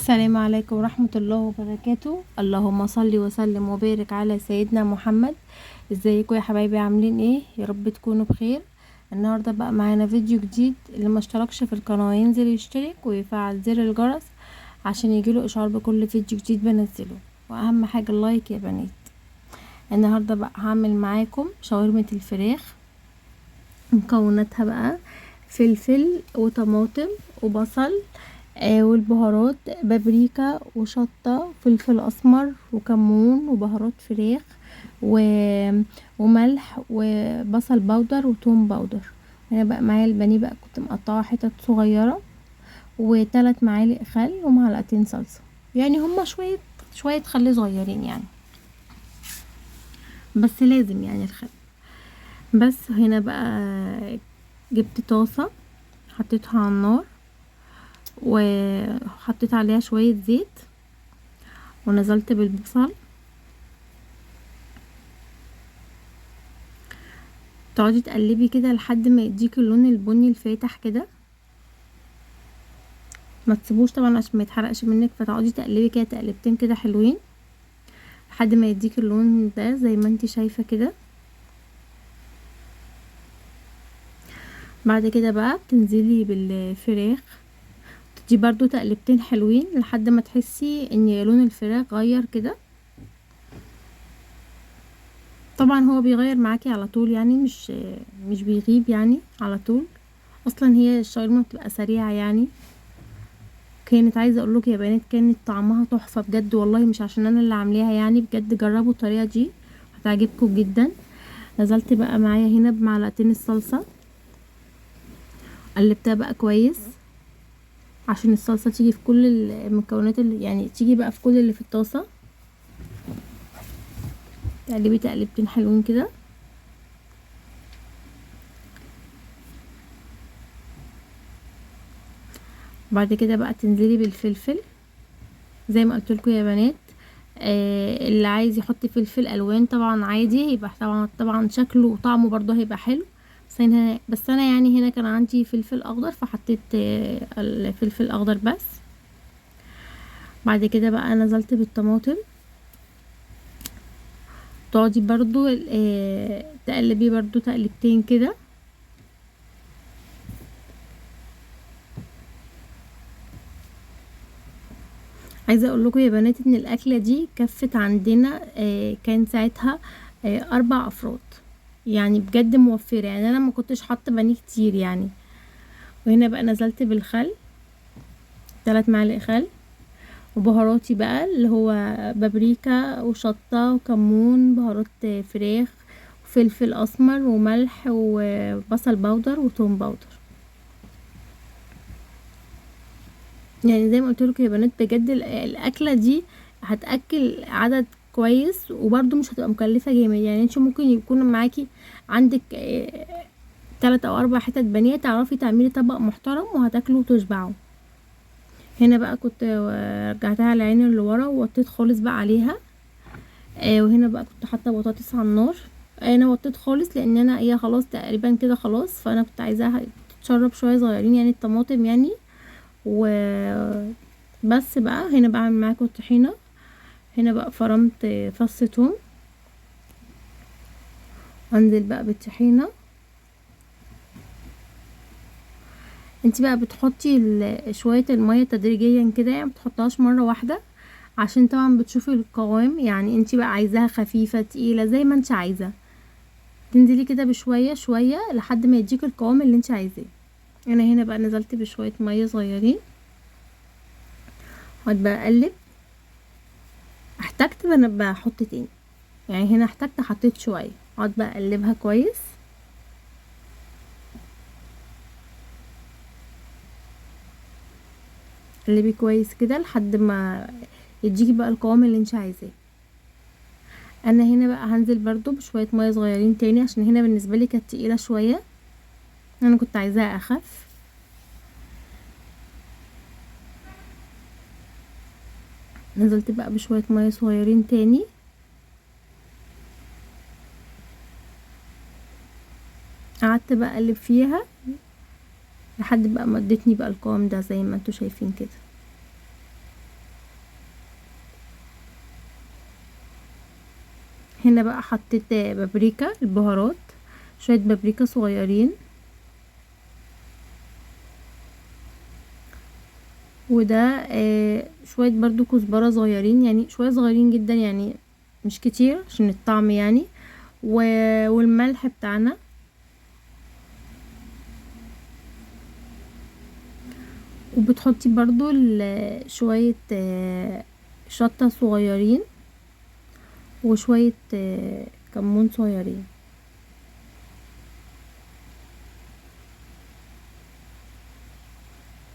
السلام عليكم ورحمة الله وبركاته. اللهم صل وسلم وبارك على سيدنا محمد. ازيكم يا حبايبي، عاملين ايه؟ يا رب تكونوا بخير. النهاردة بقى معانا فيديو جديد. اللي ما اشتركش في القناة ينزل يشترك ويفعل زر الجرس عشان يجيله اشعار بكل فيديو جديد بنزله، واهم حاجة اللايك يا بنات. النهاردة بقى هعمل معاكم شاورمة الفراخ. مكوناتها بقى فلفل وطماطم وبصل والبهارات بابريكا وشطة فلفل اسمر وكمون وبهارات فراخ وملح وبصل بودر وتوم بودر. هنا بقى معايا البانيه بقى كنت مقطعه حتت صغيرة، و3 معالق خل ومعلقتين صلصة، يعني هما شوية خل صغيرين يعني، بس لازم يعني الخل. بس هنا بقى جبت طاسة حطيتها على النار وحطيت عليها شوية زيت ونزلت بالبصل. تقعدي تقلبي كده لحد ما يديك اللون البني الفاتح كده، ما تسيبوش طبعا عشان ما يتحرقش منك، فتقعدي تقلبي كده تقلبتين كده حلوين لحد ما يديك اللون ده زي ما انتي شايفة كده. بعد كده بقى بتنزلي بالفراخ، تدي برضو تقلبتين حلوين لحد ما تحسي ان لون الفراخ غير كده. طبعا هو بيغير معاكي على طول، يعني مش بيغيب يعني على طول. اصلا هي الشاورما بتبقى سريعه يعني. كانت عايزه اقولك يا بنات كانت طعمها تحفه بجد والله، مش عشان انا اللي عاملاها يعني، بجد جربوا الطريقه دي هتعجبكم جدا. نزلت بقى معايا هنا بمعلقتين الصلصه، قلبتها بقى كويس عشان الصلصه تيجي في كل المكونات اللي يعني تيجي بقى في كل اللي في الطاسه. تقلبي تقلبتين حلوين كده. بعد كده بقى تنزلي بالفلفل زي ما قلت لكم يا بنات. اللي عايز يحط فلفل الوان طبعا عادي، يبقى طبعا شكله وطعمه برضه هيبقى حلو. بس انا يعني هنا كان عندي فلفل اخضر فحطيت الفلفل اخضر بس. بعد كده بقى نزلت بالطماطم، تقعدي برضو تقلبي برضو تقلبتين كده. عايزه اقول لكم يا بنات ان الاكله دي كفت عندنا كان ساعتها 4 افراد، يعني بجد موفره، يعني انا ما كنتش حاطه بانيه كتير يعني. وهنا بقى نزلت بالخل 3 معالق خل، وبهاراتي بقى اللي هو بابريكا وشطه وكمون بهارات فراخ وفلفل اسمر وملح وبصل بودر وتوم بودر. يعني زي ما قلت لكم يا بنات بجد الاكله دي هتاكل عدد كويس، وبرده مش هتبقى مكلفه جامد. يعني انت ممكن يكون معاكي عندك 3 أو 4 حتت بانيه تعرفي تعملي طبق محترم وهتاكلوا وتشبعوا. هنا بقى كنت رجعتها على العين اللي ورا ووطيت خالص بقى عليها. وهنا بقى كنت حاطه بطاطس على النار. انا وطيت خالص لان انا هي خلاص تقريبا كده خلاص، فانا كنت عايزاها تتشرب شويه صغيرين يعني الطماطم يعني. وبس بقى هنا بعمل معاكم الطحينه. هنا بقى فرمت فص ثوم، انزل بقى بالطحينه. انت بقى بتحطي شويه الميه تدريجيا كده، يعني متحطهاش مره واحده عشان طبعا بتشوفي القوام، يعني انت بقى عايزاها خفيفه تقيله زي ما انت عايزه. تنزلي كده بشويه شويه لحد ما يديك القوام اللي انت عايزاه. انا هنا بقى نزلت بشويه ميه صغيرين، اقعد بقى اقلب. احتجت انا بحط تاني، يعني هنا احتجت حطيت شويه، اقعد بقى اقلبها كويس. قلبي كويس كده لحد ما يديكي بقى القوام اللي انت عايزاه. انا هنا بقى هنزل برضو بشويه ميه صغيرين تاني عشان هنا بالنسبه لي كانت تقيله شويه، انا كنت عايزاها اخف. نزلت بقى بشويه ميه صغيرين تاني. قعدت بقى اقلب فيها لحد بقى ما ادتني بقى القوام ده زي ما انتوا شايفين كده. هنا بقى حطيت بابريكا البهارات، شوية بابريكا صغيرين، وده شوية برضو كزبرة صغيرين، يعني شوية صغيرين جدا يعني مش كتير عشان الطعم يعني، والملح بتاعنا، وبتحطي برضو شوية شطة صغيرين، وشوية كمون صغيرين.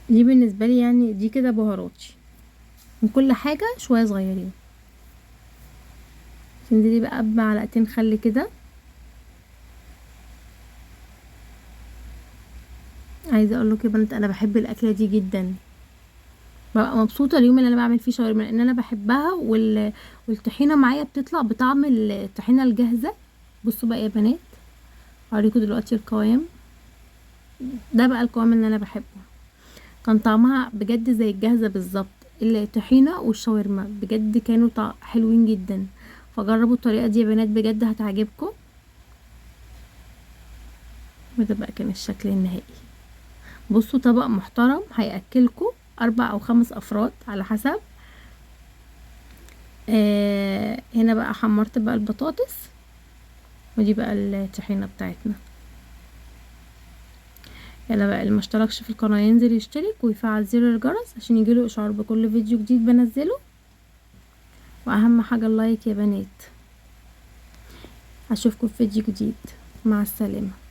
دي بالنسبة لي يعني دي كده بهاراتي، من كل حاجة شوية صغيرين. تنزلي بقى بمعلقتين خل كده. عايزه اقول لك يا بنات انا بحب الاكله دي جدا، ببقى مبسوطه اليوم اللي انا بعمل فيه شاورما لان انا بحبها، والطحينه معايا بتطلع بطعم الطحينه الجاهزه. بصوا بقى يا بنات، هوريكم دلوقتي القوام. ده بقى القوام اللي انا بحبه، كان طعمها بجد زي الجاهزه بالظبط. الطحينه والشاورما بجد كانوا حلوين جدا، فجربوا الطريقه دي يا بنات بجد هتعجبكم. وده بقى كان الشكل النهائي. بصوا طبق محترم هياكلكم 4 أو 5 افراد على حسب. هنا بقى حمرت بقى البطاطس، ودي بقى الطحينه بتاعتنا. يلا بقى اللي ما اشتركش في القناه ينزل يشترك ويفعل زر الجرس عشان يجيله اشعار بكل فيديو جديد بنزله. واهم حاجه اللايك يا بنات. اشوفكم في فيديو جديد، مع السلامه.